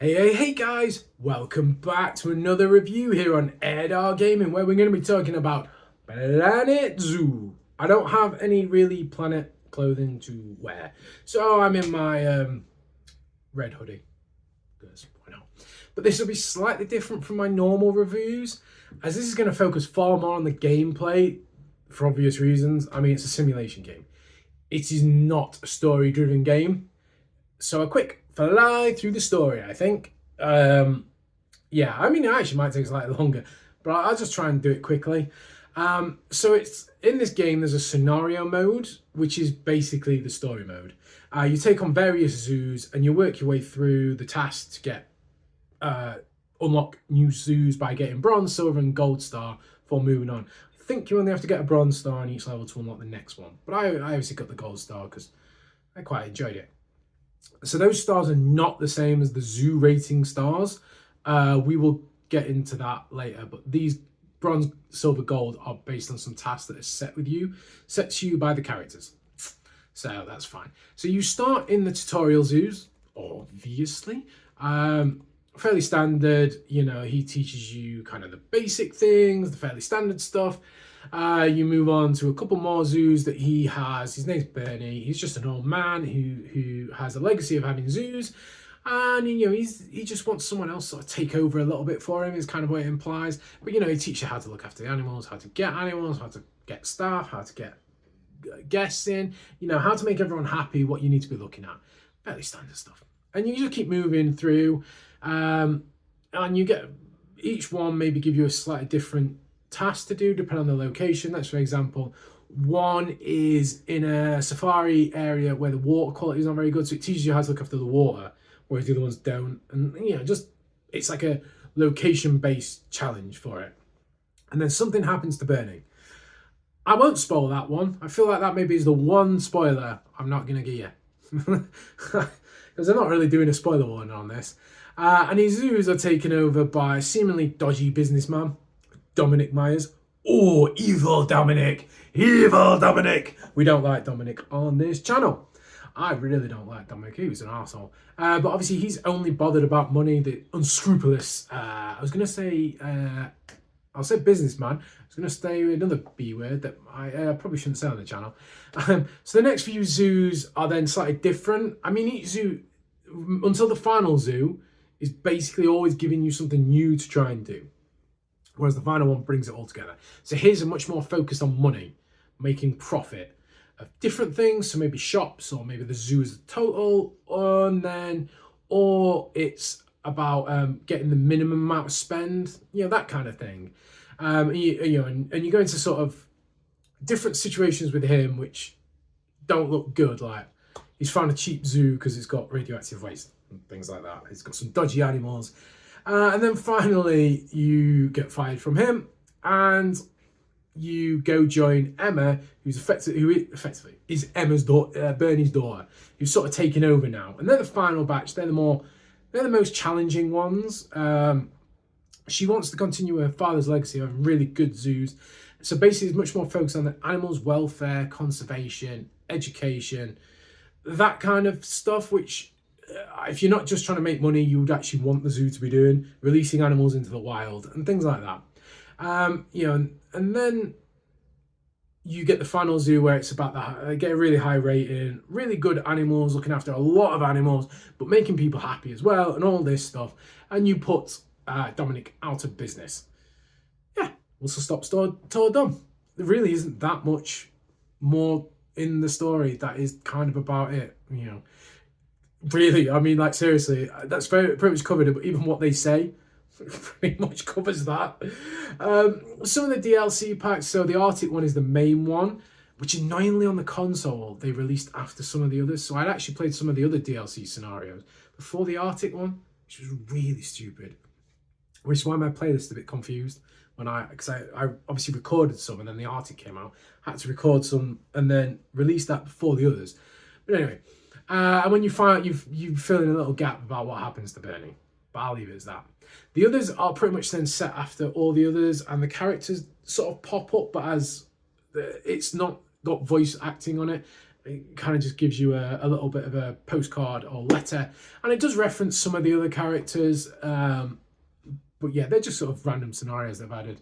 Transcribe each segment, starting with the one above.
Hey guys, welcome back to another review here on Air Gaming, where we're going to be talking about Planet Zoo. I don't have any really planet clothing to wear, so I'm in my red hoodie, because why not? But this will be slightly different from my normal reviews, as this is going to focus far more on the gameplay, for obvious reasons. I mean, it's a simulation game. It is not a story-driven game. So a quick fly through the story, I think. Yeah, I mean, it actually might take slightly longer, but I'll just try and do it quickly. So it's in this game, there's a scenario mode, which is basically the story mode. You take on various zoos and you work your way through the tasks to get unlock new zoos by getting bronze, silver, and gold star for moving on. I think you only have to get a bronze star on each level to unlock the next one, but I obviously got the gold star because I quite enjoyed it. So those stars are not the same as the zoo rating stars. We will get into that later, but these bronze, silver, gold are based on some tasks that are set to you by the characters. So that's fine. So you start in the tutorial zoos, obviously. Fairly standard, he teaches you kind of the basic things, the fairly standard stuff. You move on to a couple more zoos that he has. His name's Bernie. He's just an old man who has a legacy of having zoos, and he just wants someone else to sort of take over a little bit for him. Is kind of what it implies. But he teaches you how to look after the animals, how to get animals, how to get staff, how to get guests in. How to make everyone happy. What you need to be looking at. Fairly standard stuff. And you just keep moving through, and you get each one maybe give you a slightly different task to do depending on the location. That's, for example, one is in a safari area where the water quality is not very good, so it teaches you how to look after the water, whereas the other ones don't. And just it's like a location-based challenge for it. And then something happens to Bernie. I won't spoil that one. I feel like that maybe is the one spoiler I'm not gonna give you, because I'm not really doing a spoiler warning on this. And his zoos are taken over by a seemingly dodgy businessman, Dominic Myers. Oh, evil Dominic. Evil Dominic. We don't like Dominic on this channel. I really don't like Dominic. He was an arsehole. But obviously he's only bothered about money. The unscrupulous, I'll say businessman. I was going to say another B word that I probably shouldn't say on the channel. So the next few zoos are then slightly different. I mean, each zoo, until the final zoo, is basically always giving you something new to try and do. Whereas the final one brings it all together. So here's a much more focused on money, making profit of different things. So maybe shops, or maybe the zoo is the total, or it's about getting the minimum amount of spend, that kind of thing. And you go into sort of different situations with him which don't look good. Like he's found a cheap zoo because it's got radioactive waste and things like that. He's got some dodgy animals. And then finally, you get fired from him, and you go join Emma, who effectively is Emma's daughter, Bernie's daughter, who's sort of taken over now. And they're the final batch. They're the most challenging ones. She wants to continue her father's legacy of really good zoos. So basically, it's much more focused on the animals' welfare, conservation, education, that kind of stuff, which, if you're not just trying to make money, you would actually want the zoo to be doing, releasing animals into the wild and things like that. And then you get the final zoo where it's about get a really high rating, really good animals, looking after a lot of animals, but making people happy as well, and all this stuff. And you put Dominic out of business. Yeah, whistle stop store done. There really isn't that much more in the story. That is kind of about it, Really, I mean, like, seriously, that's pretty much covered it, but even what they say pretty much covers that. Some of the DLC packs, so the Arctic one is the main one, which annoyingly on the console, they released after some of the others. So I'd actually played some of the other DLC scenarios before the Arctic one, which was really stupid. Which is why my playlist is a bit confused. Because I obviously recorded some, and then the Arctic came out. Had to record some and then release that before the others. But anyway, and when you find out, you fill in a little gap about what happens to Bernie. But I'll leave it as that. The others are pretty much then set after all the others, and the characters sort of pop up, but as it's not got voice acting on it. It kind of just gives you a little bit of a postcard or letter, and it does reference some of the other characters. But yeah, they're just sort of random scenarios they've added.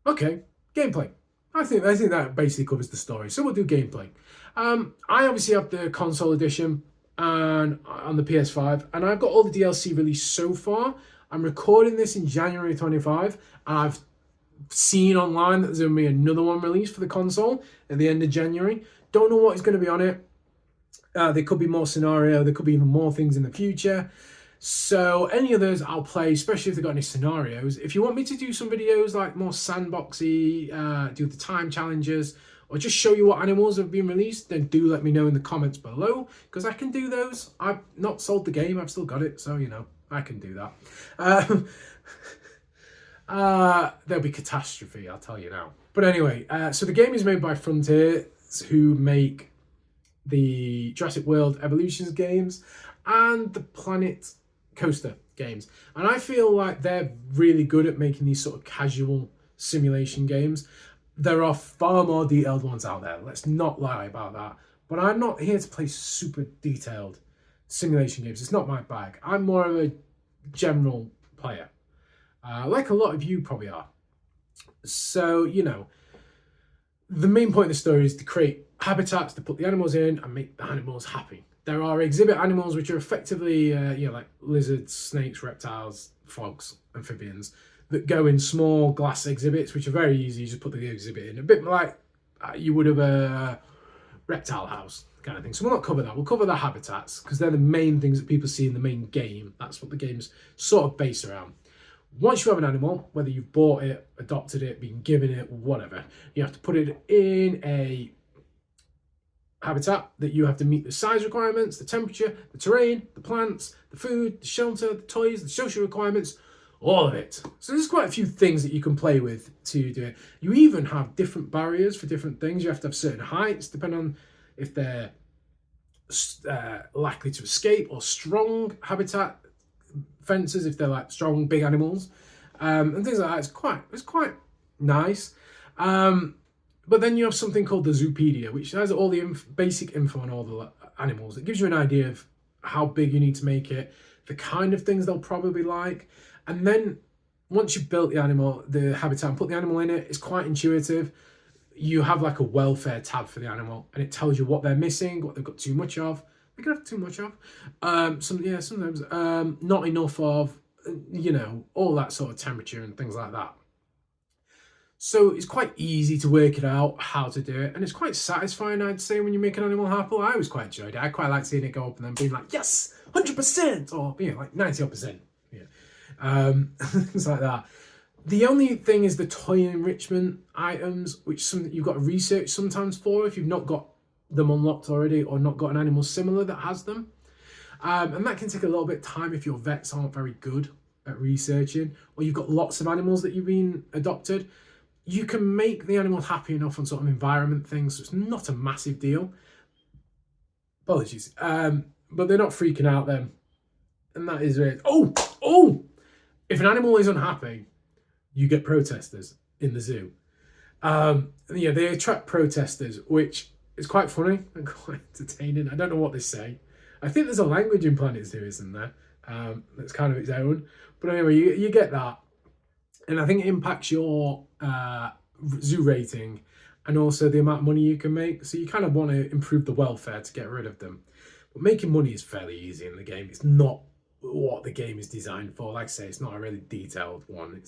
Okay, gameplay. I think that basically covers the story. So we'll do gameplay. I obviously have the console edition and on the PS5, and I've got all the DLC released so far. I'm recording this in January 25, and I've seen online that there's going to be another one released for the console at the end of January. Don't know what is going to be on it. There could be more scenario. There could be even more things in the future. So any of those I'll play, especially if they've got any scenarios. If you want me to do some videos like more sandboxy, do the time challenges, or just show you what animals have been released, then do let me know in the comments below, because I can do those. I've not sold the game, I've still got it, so you know, I can do that. There'll be catastrophe, I'll tell you now. But anyway, so the game is made by Frontier, who make the Jurassic World Evolutions games and the Planet Coaster games, and I feel like they're really good at making these sort of casual simulation games. There are far more detailed ones out there, let's not lie about that, but I'm not here to play super detailed simulation games. It's not my bag. I'm more of a general player, like a lot of you probably are. So you know, the main point of the story is to create habitats to put the animals in and make the animals happy. There are exhibit animals, which are effectively, you know, like lizards, snakes, reptiles, frogs, amphibians, that go in small glass exhibits, which are very easy. You just put the exhibit in, a bit like you would have a reptile house kind of thing. So we'll not cover that. We'll cover the habitats, because they're the main things that people see in the main game. That's what the game's sort of based around. Once you have an animal, whether you've bought it, adopted it, been given it, whatever, you have to put it in a habitat that you have to meet the size requirements, the temperature, the terrain, the plants, the food, the shelter, the toys, the social requirements, all of it. So there's quite a few things that you can play with to do it. You even have different barriers for different things. You have to have certain heights depending on if they're likely to escape, or strong habitat fences if they're like strong big animals, and things like that. It's quite nice. But then you have something called the Zoopedia, which has all the basic info on all the animals. It gives you an idea of how big you need to make it, the kind of things they'll probably like. And then once you've built the animal, the habitat, and put the animal in it, it's quite intuitive. You have like a welfare tab for the animal, and it tells you what they're missing, what they've got too much of. They can have too much of. Sometimes not enough of, you know, all that sort of temperature and things like that. So it's quite easy to work it out how to do it, and it's quite satisfying, I'd say, when you make an animal happy. I always quite enjoyed it. I quite like seeing it go up and then being like, yes, 100%, or you know, like 90%. Yeah, things like that. The only thing is the toy enrichment items, which you've got to research sometimes for if you've not got them unlocked already, or not got an animal similar that has them, and that can take a little bit of time if your vets aren't very good at researching, or you've got lots of animals that you've been adopted. You can make the animal happy enough on sort of environment things, so it's not a massive deal. Apologies. But they're not freaking out then. And that is it. Oh! If an animal is unhappy, you get protesters in the zoo. Yeah, they attract protesters, which is quite funny and quite entertaining. I don't know what they say. I think there's a language in Planet Zoo, isn't there? That's kind of its own. But anyway, you get that. And I think it impacts your zoo rating and also the amount of money you can make. So you kind of want to improve the welfare to get rid of them. But making money is fairly easy in the game. It's not what the game is designed for. Like I say, it's not a really detailed one.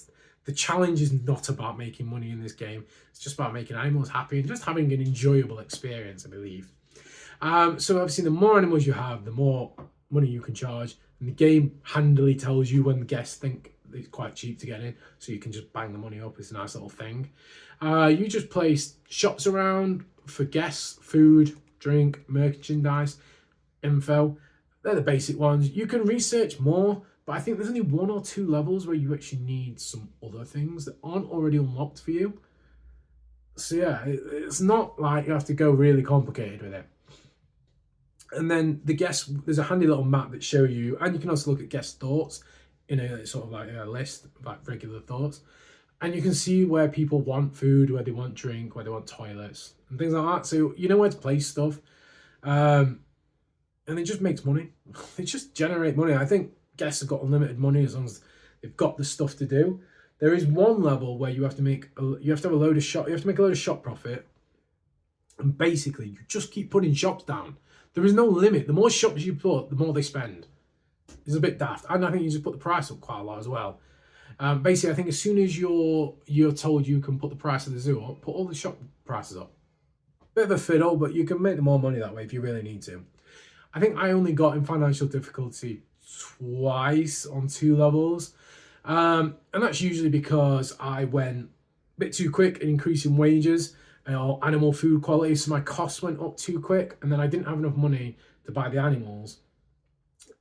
The challenge is not about making money in this game. It's just about making animals happy and just having an enjoyable experience, I believe. So obviously, the more animals you have, the more money you can charge. And the game handily tells you when the guests think it's quite cheap to get in, so you can just bang the money up. It's a nice little thing. You just place shops around for guests, food, drink, merchandise, info. They're the basic ones. You can research more, but I think there's only 1 or 2 levels where you actually need some other things that aren't already unlocked for you. So yeah, it's not like you have to go really complicated with it. And then the guests, there's a handy little map that show you, and you can also look at guest thoughts in a sort of like a list of like regular thoughts. And you can see where people want food, where they want drink, where they want toilets, and things like that. So you know where to place stuff. And it just makes money. They just generate money. I think guests have got unlimited money as long as they've got the stuff to do. There is one level where you have to make you have to make a load of shop profit, and basically you just keep putting shops down. There is no limit. The more shops you put, the more they spend. It's a bit daft, and I think you just put the price up quite a lot as well. Basically, I think as soon as you're told you can put the price of the zoo up, put all the shop prices up. Bit of a fiddle, but you can make more money that way if you really need to. I think I only got in financial difficulty twice on 2 levels. And that's usually because I went a bit too quick in increasing wages or animal food quality. So my costs went up too quick. And then I didn't have enough money to buy the animals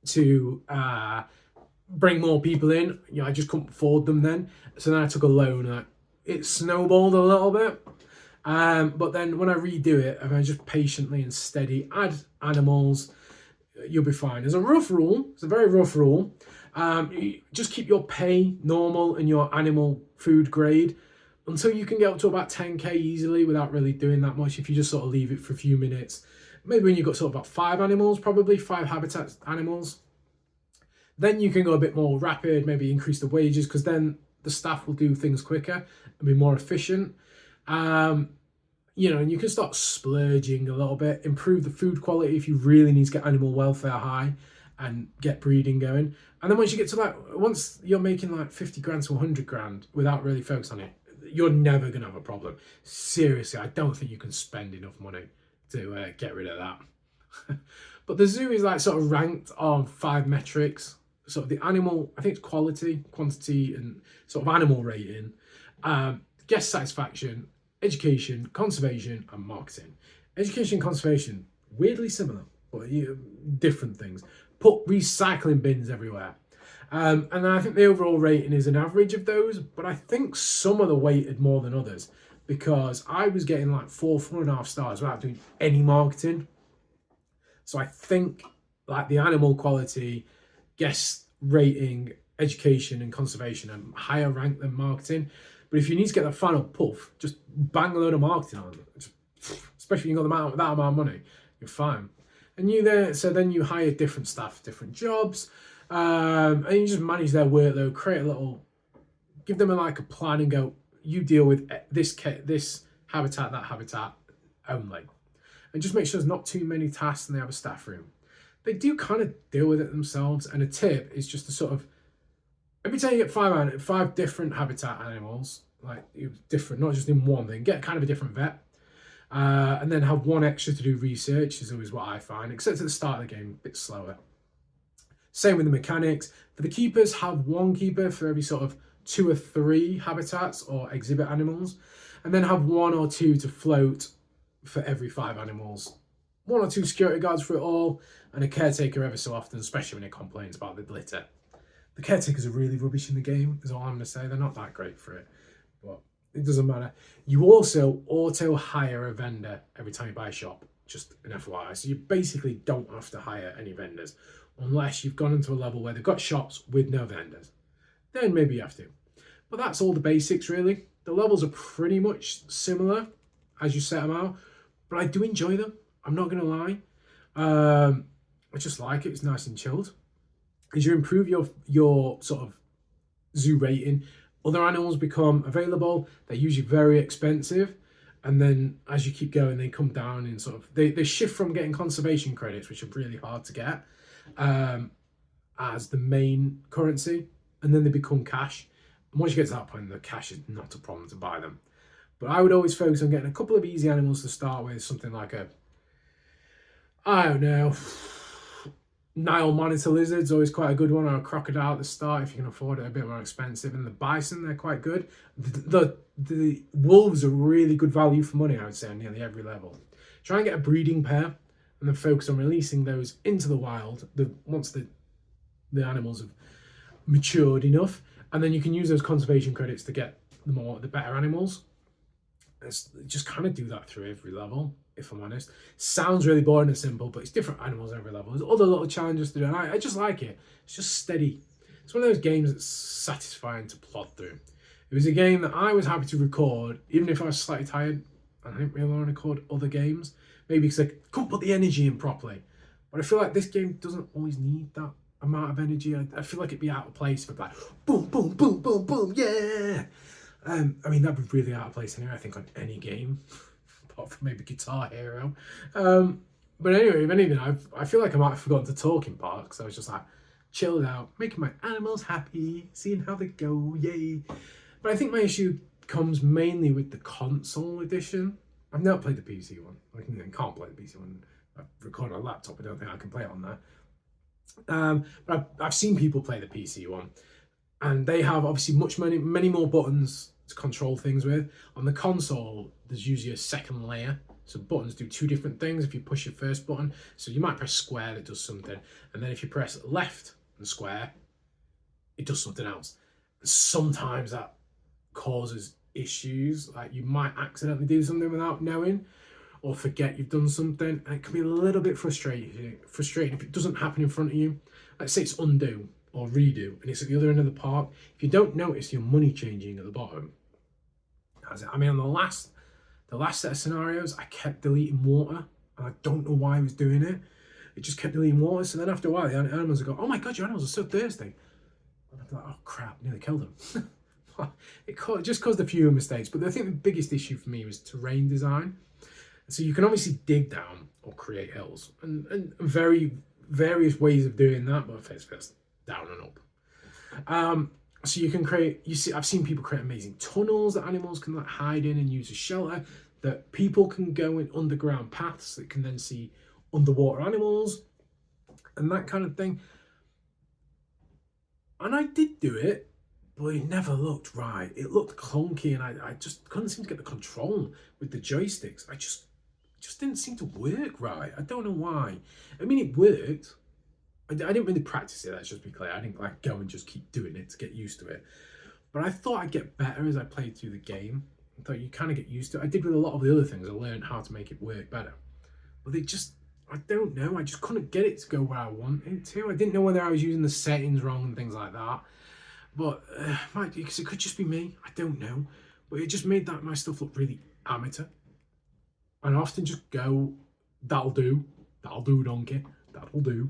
to bring more people in. You know, I just couldn't afford them then. So then I took a loan. It snowballed a little bit. But then when I redo it, if I just patiently and steady add animals, you'll be fine. There's a rough rule. It's a very rough rule. You just keep your pay normal and your animal food grade until you can get up to about 10k easily without really doing that much. If you just sort of leave it for a few minutes, maybe when you've got sort of about 5 animals, probably 5 habitat animals, then you can go a bit more rapid, maybe increase the wages, because then the staff will do things quicker and be more efficient. You know, and you can start splurging a little bit, improve the food quality if you really need to get animal welfare high and get breeding going. And then once you get to once you're making like 50 grand to 100 grand without really focus on it, you're never going to have a problem. Seriously, I don't think you can spend enough money to get rid of that. But the zoo is like sort of ranked on 5 metrics. Sort of the animal, I think it's quality, quantity, and sort of animal rating, guest satisfaction, education, conservation, and marketing. Education and conservation, weirdly similar, but different things. Put recycling bins everywhere. And I think the overall rating is an average of those, but I think some of the weighted more than others because I was getting like 4.5 stars without doing any marketing. So I think like the animal quality, guest rating, education, and conservation are higher ranked than marketing. But if you need to get that final puff, just bang a load of marketing on it. Especially when you've got that amount of money, you're fine. And so then you hire different staff, different jobs, and you just manage their workload, give them a plan and go, you deal with this habitat, that habitat only. And just make sure there's not too many tasks and they have a staff room. They do kind of deal with it themselves. And a tip is just to sort of, every time you get 5 different habitat animals, like different, not just in one thing, get kind of a different vet. And then have 1 extra to do research is always what I find, except at the start of the game, a bit slower. Same with the mechanics. For the keepers, have 1 keeper for every sort of 2 or 3 habitats or exhibit animals, and then have 1 or 2 to float for every 5 animals. 1 or 2 security guards for it all, and a caretaker ever so often, especially when it complains about the litter. The caretakers are really rubbish in the game, is all I'm going to say. They're not that great for it, but it doesn't matter. You also auto-hire a vendor every time you buy a shop, just an FYI. So you basically don't have to hire any vendors unless you've gone into a level where they've got shops with no vendors. Then maybe you have to. But that's all the basics, really. The levels are pretty much similar as you set them out, but I do enjoy them. I'm not going to lie. I just like it. It's nice and chilled. As you improve your sort of zoo rating, other animals become available. They're usually very expensive. And then as you keep going, they come down and sort of, they shift from getting conservation credits, which are really hard to get, as the main currency. And then they become cash. And once you get to that point, the cash is not a problem to buy them. But I would always focus on getting a couple of easy animals to start with, something like I don't know, Nile monitor lizard's always quite a good one, or a crocodile at the start if you can afford it, a bit more expensive. And the bison, they're quite good. The wolves are really good value for money, I would say, on nearly every level. Try and get a breeding pair and then focus on releasing those into the wild once the animals have matured enough. And then you can use those conservation credits to get the better animals. Just kind of do that through every level, if I'm honest. Sounds really boring and simple, but it's different animals every level. There's other little challenges to do, and I just like it. It's just steady. It's one of those games that's satisfying to plod through. It was a game that I was happy to record, even if I was slightly tired. I didn't really want to record other games, maybe because I couldn't put the energy in properly. But I feel like this game doesn't always need that amount of energy. I feel like it'd be out of place for like boom, boom, boom, boom, boom, yeah. I mean, that'd be really out of place anyway, I think, on any game, apart from maybe Guitar Hero. But anyway, if anything, I feel like I might have forgotten to talk in part, because I was just like chilled out, making my animals happy, seeing how they go, yay. But I think my issue comes mainly with the console edition. I've never played the PC one. I can't play the PC one. I've recorded on a laptop. I don't think I can play it on there. But I've seen people play the PC one, and they have obviously many more buttons to control things with. On the console, there's usually a second layer. So buttons do two different things if you push your first button. So you might press square, that does something. And then if you press left and square, it does something else. Sometimes that causes issues. Like you might accidentally do something without knowing, or forget you've done something. And it can be a little bit frustrating if it doesn't happen in front of you. Let's say it's undo or redo, and it's at the other end of the park. If you don't notice your money changing at the bottom, I mean, on the last set of scenarios, I kept deleting water, and I don't know why I was doing it. It just kept deleting water. So then after a while, the animals would go, "Oh my god, your animals are so thirsty," and I'd be like, "Oh crap, nearly killed them." It just caused a few mistakes, but I think the biggest issue for me was terrain design. So you can obviously dig down or create hills, and various ways of doing that, but first down and up. So you can create. I've seen people create amazing tunnels that animals can like hide in and use as shelter. That people can go in underground paths that can then see underwater animals, and that kind of thing. And I did do it, but it never looked right. It looked clunky, and I just couldn't seem to get the control with the joysticks. I just didn't seem to work right. I don't know why. I mean, it worked. I didn't really practice it, let's just be clear. I didn't like go and just keep doing it to get used to it. But I thought I'd get better as I played through the game. I thought you kind of get used to it. I did with a lot of the other things. I learned how to make it work better. But I don't know. I just couldn't get it to go where I wanted it to. I didn't know whether I was using the settings wrong and things like that. But because it could just be me. I don't know. But it just made my stuff look really amateur. And I often just go, that'll do, donkey, that'll do.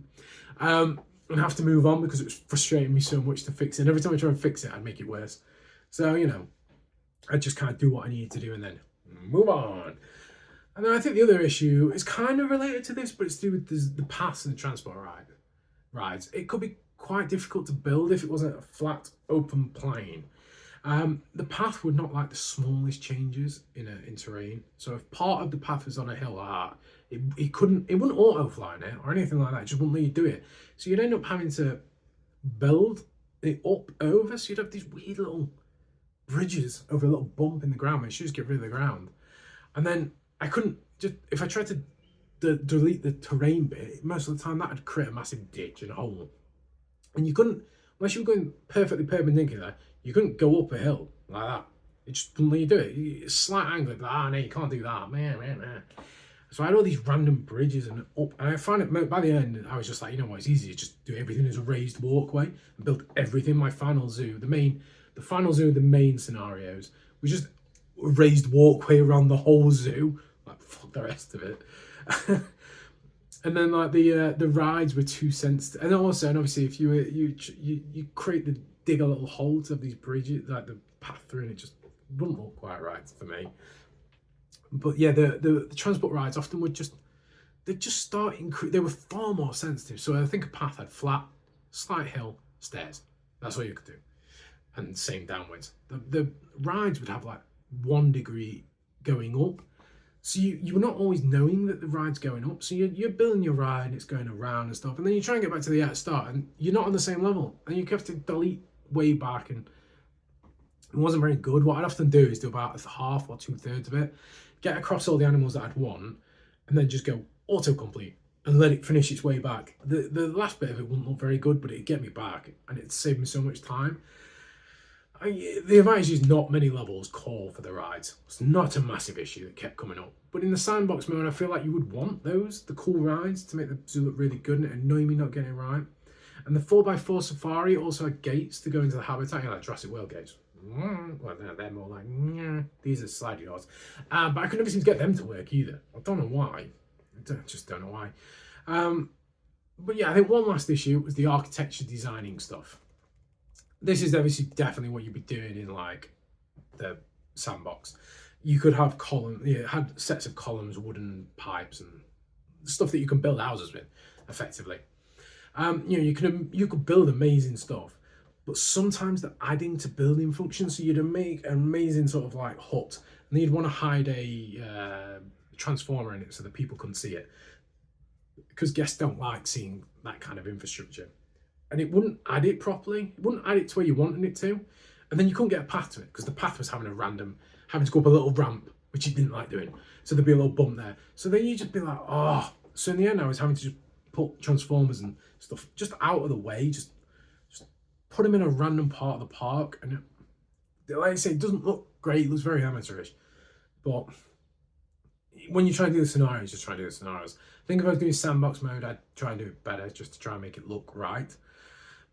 And have to move on because it was frustrating me so much to fix it. And every time I try and fix it, I'd make it worse. So, I just kind of do what I need to do and then move on. And then I think the other issue is kind of related to this, but it's to do with the paths and the transport rides. It could be quite difficult to build if it wasn't a flat, open plain. The path would not like the smallest changes in terrain. So if part of the path was on a hill, it wouldn't auto fly in it or anything like that. It just wouldn't let you do it. So you'd end up having to build it up over. So you'd have these weird little bridges over a little bump in the ground, which just get rid of the ground. And then I couldn't if I tried to delete the terrain bit, most of the time that would create a massive ditch and a hole. And you couldn't, unless you were going perfectly perpendicular, you couldn't go up a hill like that. It just wouldn't let you do it. Slight angle, like, no, you can't do that, man. So I had all these random bridges and up, and I found it, by the end, I was just like, you know what, it's easy to just do everything as a raised walkway and build everything. My final zoo, the final zoo, the main scenarios, was just a raised walkway around the whole zoo. Like, fuck the rest of it. And then like the rides were too sensitive, and obviously if you dig a little hole to have these bridges, like the path through, and it just wouldn't look quite right for me. But yeah, the transport rides often would they were far more sensitive. So I think a path had flat, slight hill, stairs. That's all you could do, and same downwards. The rides would have like 1 degree going up. So you were not always knowing that the ride's going up. So you're building your ride and it's going around and stuff. And then you try and get back to the start and you're not on the same level. And you have to delete way back, and it wasn't very good. What I'd often do is do about half or 2/3 of it, get across all the animals that I'd want, and then just go autocomplete and let it finish its way back. The last bit of it wouldn't look very good, but it'd get me back and it'd save me so much time. The advantage is not many levels call for the rides. It's not a massive issue that kept coming up. But in the sandbox mode, I feel like you would want the cool rides to make the zoo look really good, and it annoyed me not getting it right. And the 4x4 safari also had gates to go into the habitat, like Jurassic World gates. well, they're more like, yeah, these are slidey doors. But I could never seem to get them to work either. I don't know why. Just don't know why. But yeah, I think one last issue was the architecture designing stuff. This is obviously definitely what you'd be doing in like the Sandbox. You could have it had sets of columns, wooden pipes, and stuff that you can build houses with, effectively. You could build amazing stuff, but sometimes they're adding to building functions. So you'd make an amazing sort of like hut, and you'd want to hide a transformer in it so that people couldn't see it, because guests don't like seeing that kind of infrastructure. And it wouldn't add it properly. It wouldn't add it to where you wanted it to. And then you couldn't get a path to it because the path was having to go up a little ramp, which you didn't like doing. So there'd be a little bump there. So then you'd just be like, oh. So in the end, I was having to just put transformers and stuff just out of the way, just put them in a random part of the park. And like I say, it doesn't look great. It looks very amateurish. But when you try to do the scenarios, just try to do the scenarios. I think if I was doing Sandbox mode, I'd try and do it better just to try and make it look right.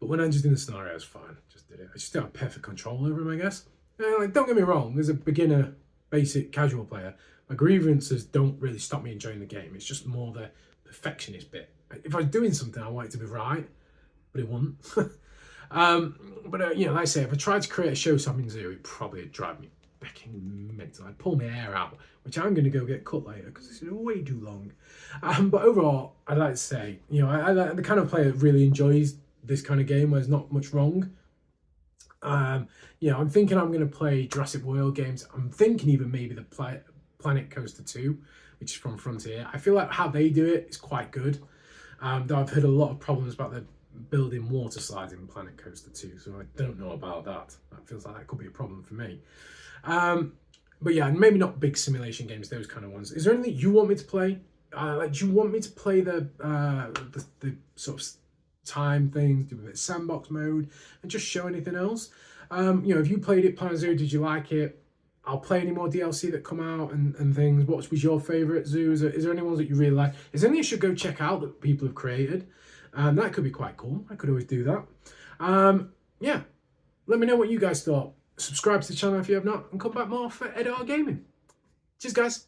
But when I'm just doing the scenarios, fine. Just did it. I just don't have perfect control over them, I guess. Like, don't get me wrong. As a beginner, basic, casual player, my grievances don't really stop me enjoying the game. It's just more the perfectionist bit. If I was doing something, I want it to be right, but it wouldn't. Like I say, if I tried to create a show-stopping zoo, it'd probably drive me becking mental. I'd pull my hair out, which I'm going to go get cut later because it's way too long. But overall, I'd like to say, I like the kind of player that really enjoys this kind of game where there's not much wrong. I'm thinking I'm going to play Jurassic World games. I'm thinking even maybe the Planet Coaster 2, which is from Frontier. I feel like how they do it is quite good. Though I've heard a lot of problems about the building water slides in Planet Coaster 2, so I don't know about that. That feels like that could be a problem for me. But yeah, maybe not big simulation games, those kind of ones. Is there anything you want me to play? Do you want me to play the sort of time things, do a bit of Sandbox mode, and just show anything else? If you played it, Planet Zoo, did you like it? I'll play any more DLC that come out and things. What was your favourite zoo? Is there any ones that you really like? Is there any you should go check out that people have created? That could be quite cool. I could always do that. Let me know what you guys thought. Subscribe to the channel if you have not, and come back more for EdR Gaming. Cheers, guys.